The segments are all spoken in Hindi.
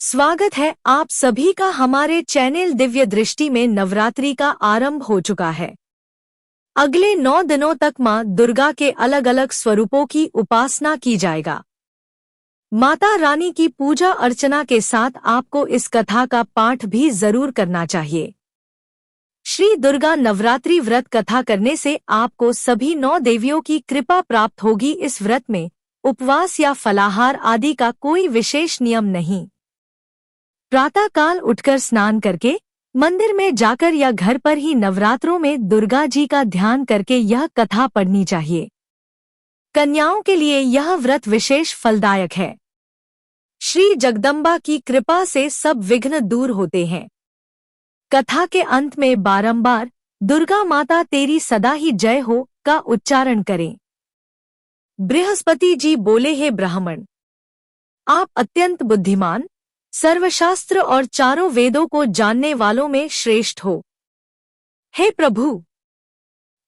स्वागत है आप सभी का हमारे चैनल दिव्य दृष्टि में। नवरात्रि का आरंभ हो चुका है। अगले 9 दिनों तक मां दुर्गा के अलग अलग स्वरूपों की उपासना की जाएगा। माता रानी की पूजा अर्चना के साथ आपको इस कथा का पाठ भी जरूर करना चाहिए। श्री दुर्गा नवरात्रि व्रत कथा करने से आपको सभी 9 देवियों की कृपा प्राप्त होगी। इस व्रत में उपवास या फलाहार आदि का कोई विशेष नियम नहीं। प्रातः काल उठकर स्नान करके मंदिर में जाकर या घर पर ही नवरात्रों में दुर्गा जी का ध्यान करके यह कथा पढ़नी चाहिए। कन्याओं के लिए यह व्रत विशेष फलदायक है। श्री जगदम्बा की कृपा से सब विघ्न दूर होते हैं। कथा के अंत में बारंबार दुर्गा माता तेरी सदा ही जय हो का उच्चारण करें। बृहस्पति जी बोले, हे ब्राह्मण, आप अत्यंत बुद्धिमान, सर्वशास्त्र और चारों वेदों को जानने वालों में श्रेष्ठ हो। हे प्रभु,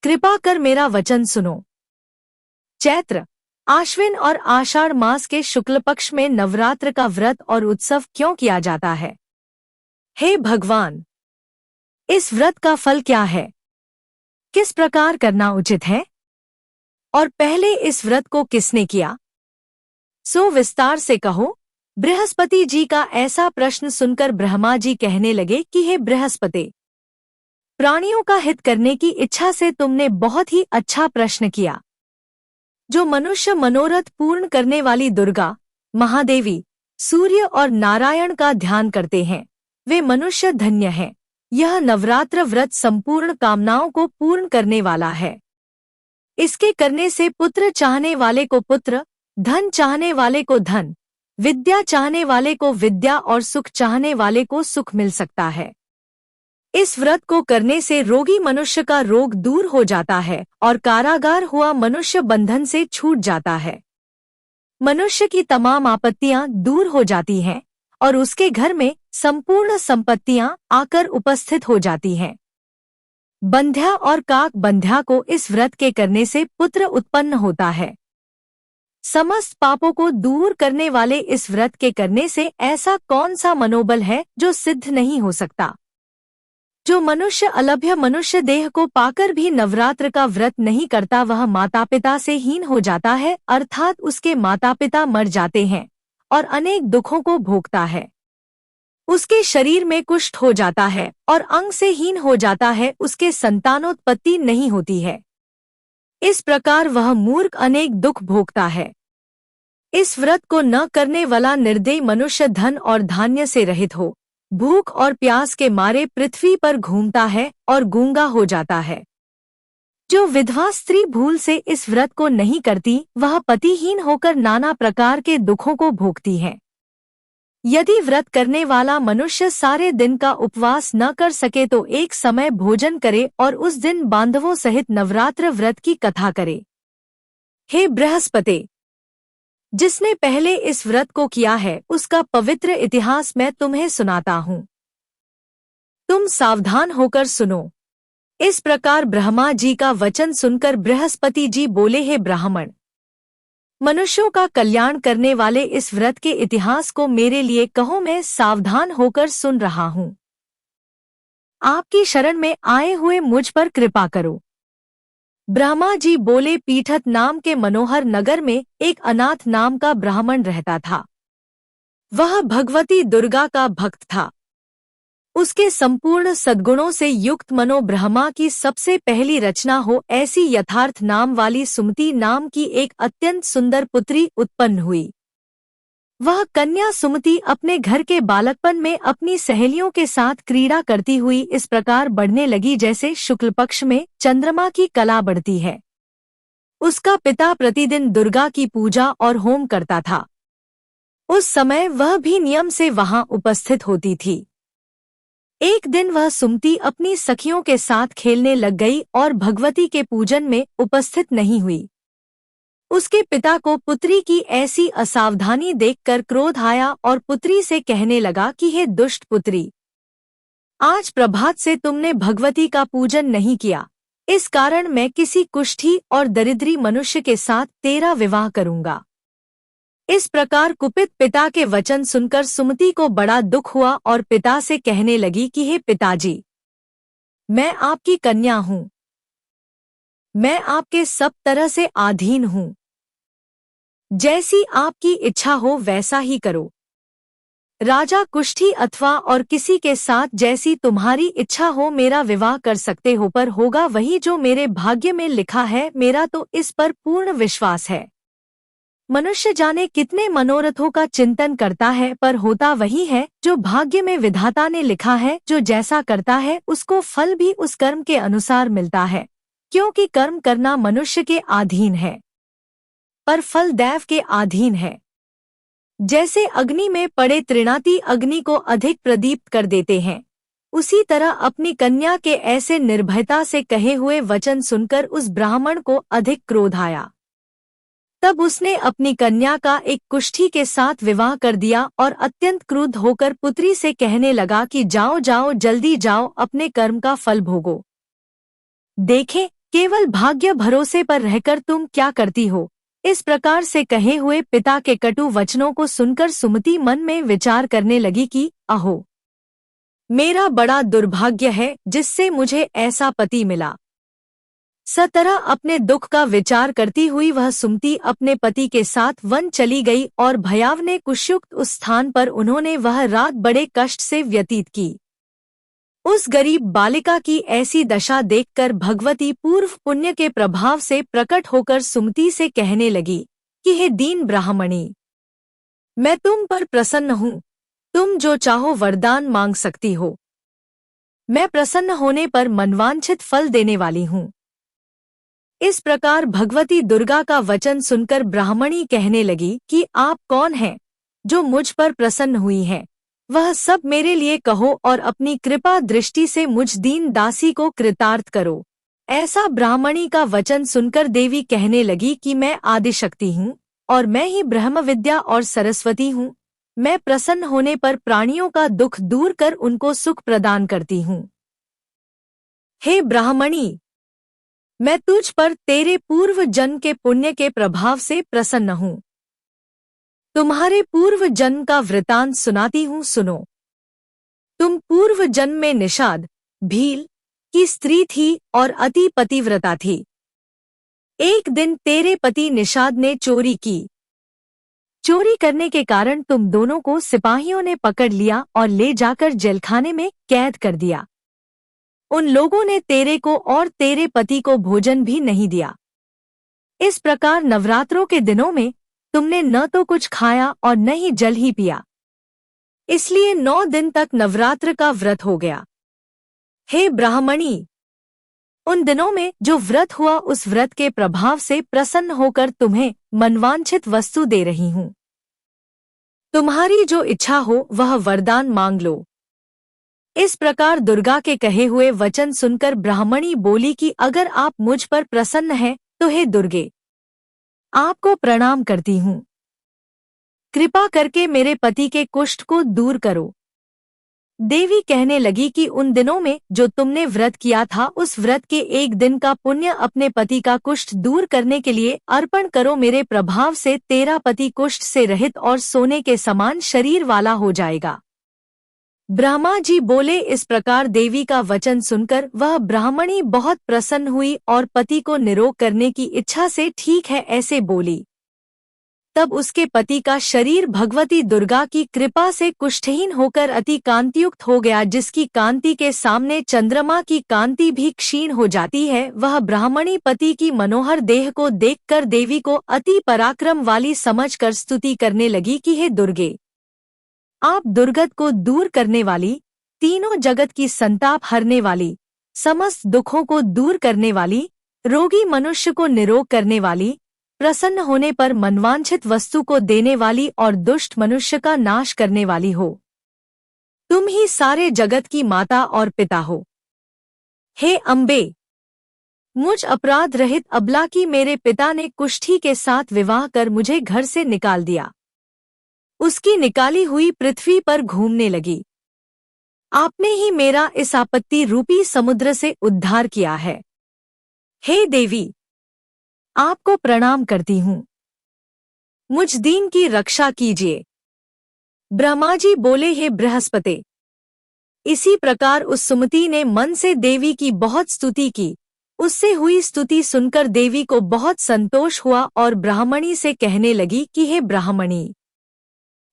कृपा कर मेरा वचन सुनो। चैत्र, आश्विन और आषाढ़ मास के शुक्ल पक्ष में नवरात्र का व्रत और उत्सव क्यों किया जाता है? हे भगवान, इस व्रत का फल क्या है? किस प्रकार करना उचित है? और पहले इस व्रत को किसने किया? सो विस्तार से कहो। बृहस्पति जी का ऐसा प्रश्न सुनकर ब्रह्मा जी कहने लगे कि हे बृहस्पति, प्राणियों का हित करने की इच्छा से तुमने बहुत ही अच्छा प्रश्न किया। जो मनुष्य मनोरथ पूर्ण करने वाली दुर्गा, महादेवी, सूर्य और नारायण का ध्यान करते हैं, वे मनुष्य धन्य हैं। यह नवरात्र व्रत संपूर्ण कामनाओं को पूर्ण करने वाला है। इसके करने से पुत्र चाहने वाले को पुत्र, धन चाहने वाले को धन, विद्या चाहने वाले को विद्या और सुख चाहने वाले को सुख मिल सकता है। इस व्रत को करने से रोगी मनुष्य का रोग दूर हो जाता है और कारागार हुआ मनुष्य बंधन से छूट जाता है। मनुष्य की तमाम आपत्तियां दूर हो जाती हैं और उसके घर में संपूर्ण संपत्तियां आकर उपस्थित हो जाती हैं। बंध्या और काक बंध्या को इस व्रत के करने से पुत्र उत्पन्न होता है। समस्त पापों को दूर करने वाले इस व्रत के करने से ऐसा कौन सा मनोबल है जो सिद्ध नहीं हो सकता? जो मनुष्य अलभ्य मनुष्य देह को पाकर भी नवरात्र का व्रत नहीं करता, वह माता पिता से हीन हो जाता है, अर्थात उसके माता पिता मर जाते हैं और अनेक दुखों को भोगता है। उसके शरीर में कुष्ठ हो जाता है और अंग से हीन हो जाता है, उसके संतानोत्पत्ति नहीं होती है। इस प्रकार वह मूर्ख अनेक दुख भोगता है। इस व्रत को न करने वाला निर्दयी मनुष्य धन और धान्य से रहित हो, भूख और प्यास के मारे पृथ्वी पर घूमता है और गूंगा हो जाता है। जो विधवा स्त्री भूल से इस व्रत को नहीं करती, वह पतिहीन होकर नाना प्रकार के दुखों को भोगती है। यदि व्रत करने वाला मनुष्य सारे दिन का उपवास न कर सके तो एक समय भोजन करे और उस दिन बांधवों सहित नवरात्र व्रत की कथा करे। हे बृहस्पति, जिसने पहले इस व्रत को किया है उसका पवित्र इतिहास मैं तुम्हें सुनाता हूँ। तुम सावधान होकर सुनो। इस प्रकार ब्रह्मा जी का वचन सुनकर बृहस्पति जी बोले, हे ब्राह्मण, मनुष्यों का कल्याण करने वाले इस व्रत के इतिहास को मेरे लिए कहो, मैं सावधान होकर सुन रहा हूँ। आपकी शरण में आए हुए मुझ पर कृपा करो। ब्रह्मा जी बोले, पीठत नाम के मनोहर नगर में एक अनाथ नाम का ब्राह्मण रहता था। वह भगवती दुर्गा का भक्त था। उसके संपूर्ण सद्गुणों से युक्त मनो ब्रह्मा की सबसे पहली रचना हो ऐसी यथार्थ नाम वाली सुमति नाम की एक अत्यंत सुंदर पुत्री उत्पन्न हुई। वह कन्या सुमति अपने घर के बालकपन में अपनी सहेलियों के साथ क्रीड़ा करती हुई इस प्रकार बढ़ने लगी जैसे शुक्ल पक्ष में चंद्रमा की कला बढ़ती है। उसका पिता प्रतिदिन दुर्गा की पूजा और होम करता था। उस समय वह भी नियम से वहां उपस्थित होती थी। एक दिन वह सुमति अपनी सखियों के साथ खेलने लग गई और भगवती के पूजन में उपस्थित नहीं हुई। उसके पिता को पुत्री की ऐसी असावधानी देखकर क्रोध आया और पुत्री से कहने लगा कि हे दुष्ट पुत्री, आज प्रभात से तुमने भगवती का पूजन नहीं किया, इस कारण मैं किसी कुष्ठी और दरिद्री मनुष्य के साथ तेरा विवाह करूंगा। इस प्रकार कुपित पिता के वचन सुनकर सुमति को बड़ा दुख हुआ और पिता से कहने लगी कि हे पिताजी, मैं आपकी कन्या हूँ, मैं आपके सब तरह से अधीन हूँ, जैसी आपकी इच्छा हो वैसा ही करो। राजा कुष्ठी अथवा और किसी के साथ जैसी तुम्हारी इच्छा हो मेरा विवाह कर सकते हो, पर होगा वही जो मेरे भाग्य में लिखा है, मेरा तो इस पर पूर्ण विश्वास है। मनुष्य जाने कितने मनोरथों का चिंतन करता है, पर होता वही है जो भाग्य में विधाता ने लिखा है। जो जैसा करता है उसको फल भी उस कर्म के अनुसार मिलता है, क्योंकि कर्म करना मनुष्य के अधीन है, पर फल दैव के अधीन है। जैसे अग्नि में पड़े तृणाती अग्नि को अधिक प्रदीप्त कर देते हैं, उसी तरह अपनी कन्या के ऐसे निर्भयता से कहे हुए वचन सुनकर उस ब्राह्मण को अधिक क्रोध आया। तब उसने अपनी कन्या का एक कुष्ठी के साथ विवाह कर दिया और अत्यंत क्रुद्ध होकर पुत्री से कहने लगा कि जाओ जाओ, जल्दी जाओ, अपने कर्म का फल भोगो। देखें, केवल भाग्य भरोसे पर रहकर तुम क्या करती हो। इस प्रकार से कहे हुए पिता के कटु वचनों को सुनकर सुमति मन में विचार करने लगी कि अहो, मेरा बड़ा दुर्भाग्य है जिससे मुझे ऐसा पति मिला। सतरह अपने दुख का विचार करती हुई वह सुमति अपने पति के साथ वन चली गई और भयावने कुशयुक्त उस स्थान पर उन्होंने वह रात बड़े कष्ट से व्यतीत की। उस गरीब बालिका की ऐसी दशा देखकर भगवती पूर्व पुण्य के प्रभाव से प्रकट होकर सुमति से कहने लगी कि हे दीन ब्राह्मणी, मैं तुम पर प्रसन्न हूँ, तुम जो चाहो वरदान मांग सकती हो। मैं प्रसन्न होने पर मनवांछित फल देने वाली हूँ। इस प्रकार भगवती दुर्गा का वचन सुनकर ब्राह्मणी कहने लगी कि आप कौन हैं जो मुझ पर प्रसन्न हुई हैं, वह सब मेरे लिए कहो और अपनी कृपा दृष्टि से मुझ दीन दासी को कृतार्थ करो। ऐसा ब्राह्मणी का वचन सुनकर देवी कहने लगी कि मैं आदिशक्ति हूँ और मैं ही ब्रह्म विद्या और सरस्वती हूँ। मैं प्रसन्न होने पर प्राणियों का दुख दूर कर उनको सुख प्रदान करती हूँ। हे ब्राह्मणी, मैं तुझ पर तेरे पूर्व जन्म के पुण्य के प्रभाव से प्रसन्न हूँ। तुम्हारे पूर्व जन्म का वृतांत सुनाती हूँ, सुनो। तुम पूर्व जन्म में निषाद, भील की स्त्री थी और अति पतिव्रता थी। एक दिन तेरे पति निषाद ने चोरी की। चोरी करने के कारण तुम दोनों को सिपाहियों ने पकड़ लिया और ले जाकर जेलखाने में कैद कर दिया। उन लोगों ने तेरे को और तेरे पति को भोजन भी नहीं दिया। इस प्रकार नवरात्रों के दिनों में तुमने न तो कुछ खाया और न ही जल ही पिया, इसलिए 9 दिन तक नवरात्र का व्रत हो गया। हे ब्राह्मणी, उन दिनों में जो व्रत हुआ उस व्रत के प्रभाव से प्रसन्न होकर तुम्हें मनवांछित वस्तु दे रही हूँ। तुम्हारी जो इच्छा हो वह वरदान मांग लो। इस प्रकार दुर्गा के कहे हुए वचन सुनकर ब्राह्मणी बोली कि अगर आप मुझ पर प्रसन्न हैं तो हे दुर्गे, आपको प्रणाम करती हूँ। कृपा करके मेरे पति के कुष्ठ को दूर करो। देवी कहने लगी कि उन दिनों में जो तुमने व्रत किया था उस व्रत के एक दिन का पुण्य अपने पति का कुष्ठ दूर करने के लिए अर्पण करो। मेरे प्रभाव से तेरा पति कुष्ठ से रहित और सोने के समान शरीर वाला हो जाएगा। ब्रह्मा जी बोले। इस प्रकार देवी का वचन सुनकर वह ब्राह्मणी बहुत प्रसन्न हुई और पति को निरोग करने की इच्छा से ठीक है ऐसे बोली। तब उसके पति का शरीर भगवती दुर्गा की कृपा से कुष्ठहीन होकर अति कांतियुक्त हो गया, जिसकी कांति के सामने चंद्रमा की कांति भी क्षीण हो जाती है। वह ब्राह्मणी पति की मनोहर देह को देखकर देवी को अति पराक्रम वाली समझकर स्तुति करने लगी कि हे दुर्गे, आप दुर्गत को दूर करने वाली, तीनों जगत की संताप हरने वाली, समस्त दुखों को दूर करने वाली, रोगी मनुष्य को निरोग करने वाली, प्रसन्न होने पर मनवांछित वस्तु को देने वाली और दुष्ट मनुष्य का नाश करने वाली हो। तुम ही सारे जगत की माता और पिता हो। हे अम्बे, मुझ अपराध रहित अबला की मेरे पिता ने कुष्ठी के साथ विवाह कर मुझे घर से निकाल दिया। उसकी निकाली हुई पृथ्वी पर घूमने लगी। आपने ही मेरा इस आपत्ति रूपी समुद्र से उद्धार किया है। हे देवी, आपको प्रणाम करती हूँ। मुझ दीन की रक्षा कीजिए। ब्रह्मा जी बोले, हे बृहस्पति। इसी प्रकार उस सुमति ने मन से देवी की बहुत स्तुति की। उससे हुई स्तुति सुनकर देवी को बहुत संतोष हुआ और ब्राह्मणी से कहने लगी कि हे ब्राह्मणी,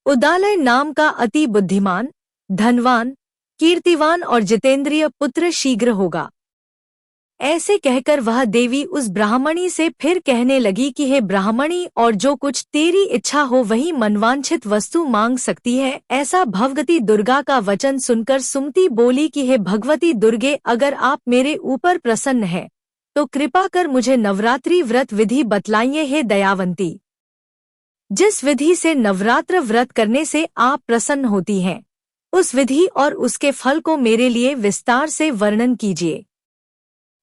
उदालय नाम का अति बुद्धिमान, धनवान, कीर्तिवान और जितेंद्रिय पुत्र शीघ्र होगा। ऐसे कहकर वह देवी उस ब्राह्मणी से फिर कहने लगी कि हे ब्राह्मणी, और जो कुछ तेरी इच्छा हो वही मनवांछित वस्तु मांग सकती है। ऐसा भगवती दुर्गा का वचन सुनकर सुमति बोली कि हे भगवती दुर्गे, अगर आप मेरे ऊपर प्रसन्न हैं तो कृपा कर मुझे नवरात्रि व्रत विधि बतलाइए। हे दयावंती, जिस विधि से नवरात्र व्रत करने से आप प्रसन्न होती हैं, उस विधि और उसके फल को मेरे लिए विस्तार से वर्णन कीजिए।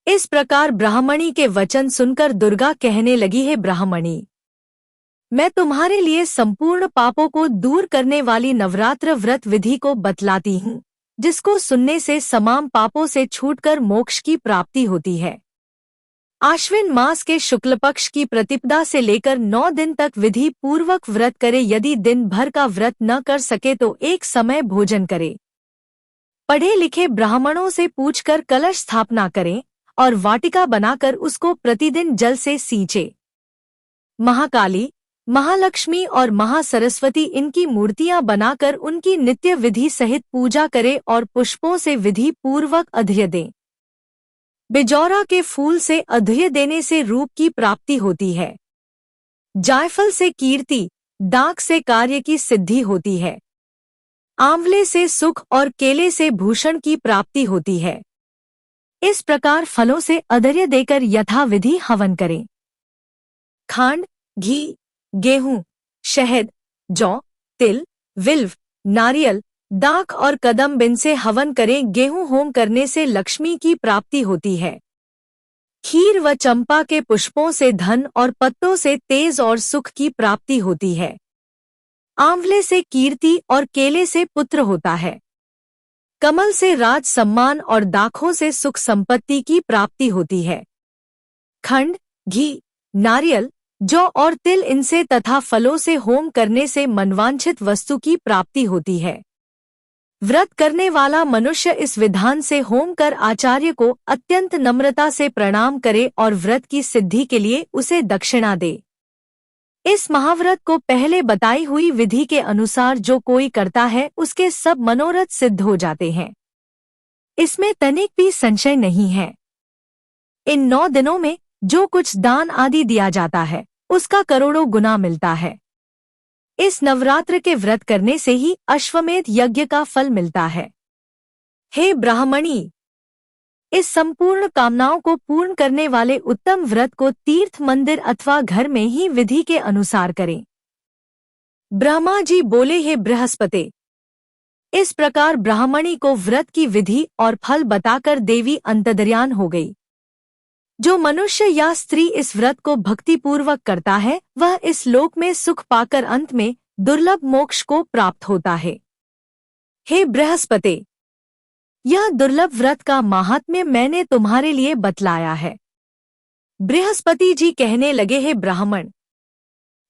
इस प्रकार ब्राह्मणी के वचन सुनकर दुर्गा कहने लगी, हे ब्राह्मणी, मैं तुम्हारे लिए संपूर्ण पापों को दूर करने वाली नवरात्र व्रत विधि को बतलाती हूँ, जिसको सुनने से तमाम पापों से छूटकर मोक्ष की प्राप्ति होती है। आश्विन मास के शुक्ल पक्ष की प्रतिपदा से लेकर 9 दिन तक विधि पूर्वक व्रत करे। यदि दिन भर का व्रत न कर सके तो एक समय भोजन करे। पढ़े लिखे ब्राह्मणों से पूछकर कलश स्थापना करें और वाटिका बनाकर उसको प्रतिदिन जल से सींचे। महाकाली, महालक्ष्मी और महासरस्वती इनकी मूर्तियां बनाकर उनकी नित्य विधि सहित पूजा करे और पुष्पों से विधि पूर्वक अर्घ्य दें। बिजौरा के फूल से अर्घ्य देने से रूप की प्राप्ति होती है। जायफल से कीर्ति, दाख से कार्य की सिद्धि होती है। आंवले से सुख और केले से भूषण की प्राप्ति होती है। इस प्रकार फलों से अर्घ्य देकर यथाविधि हवन करें। खांड, घी, गेहूं, शहद, जौ, तिल, विल्व, नारियल, दाख और कदम्ब इनसे हवन करें। गेहूं होम करने से लक्ष्मी की प्राप्ति होती है। खीर व चंपा के पुष्पों से धन और पत्तों से तेज और सुख की प्राप्ति होती है। आंवले से कीर्ति और केले से पुत्र होता है। कमल से राज सम्मान और दाखों से सुख संपत्ति की प्राप्ति होती है। खंड, घी, नारियल, जौ और तिल इनसे तथा फलों से होम करने से मनवांछित वस्तु की प्राप्ति होती है। व्रत करने वाला मनुष्य इस विधान से होम कर आचार्य को अत्यंत नम्रता से प्रणाम करे और व्रत की सिद्धि के लिए उसे दक्षिणा दे। इस महाव्रत को पहले बताई हुई विधि के अनुसार जो कोई करता है उसके सब मनोरथ सिद्ध हो जाते हैं। इसमें तनिक भी संशय नहीं है। इन 9 दिनों में जो कुछ दान आदि दिया जाता है उसका करोड़ों गुना मिलता है। इस नवरात्र के व्रत करने से ही अश्वमेध यज्ञ का फल मिलता है। हे ब्राह्मणी, इस संपूर्ण कामनाओं को पूर्ण करने वाले उत्तम व्रत को तीर्थ, मंदिर अथवा घर में ही विधि के अनुसार करें। ब्रह्मा जी बोले, हे बृहस्पति। इस प्रकार ब्राह्मणी को व्रत की विधि और फल बताकर देवी अंतर्ध्यान हो गई। जो मनुष्य या स्त्री इस व्रत को भक्तिपूर्वक करता है वह इस लोक में सुख पाकर अंत में दुर्लभ मोक्ष को प्राप्त होता है। हे बृहस्पति, यह दुर्लभ व्रत का महात्म्य मैंने तुम्हारे लिए बतलाया है। बृहस्पति जी कहने लगे, हे ब्राह्मण,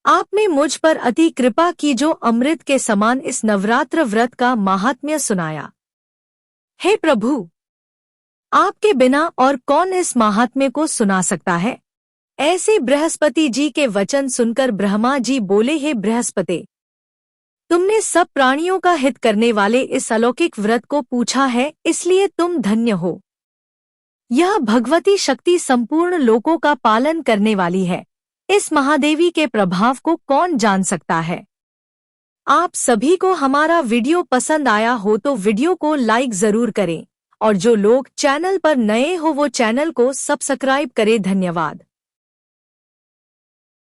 आपने मुझ पर अति कृपा की जो अमृत के समान इस नवरात्र व्रत का महात्म्य सुनाया। हे प्रभु, आपके बिना और कौन इस महात्म्य को सुना सकता है। ऐसे बृहस्पति जी के वचन सुनकर ब्रह्मा जी बोले, हे बृहस्पति, तुमने सब प्राणियों का हित करने वाले इस अलौकिक व्रत को पूछा है, इसलिए तुम धन्य हो। यह भगवती शक्ति संपूर्ण लोकों का पालन करने वाली है। इस महादेवी के प्रभाव को कौन जान सकता है। आप सभी को हमारा वीडियो पसंद आया हो तो वीडियो को लाइक जरूर करें और जो लोग चैनल पर नए हो वो चैनल को सब्सक्राइब करें। धन्यवाद।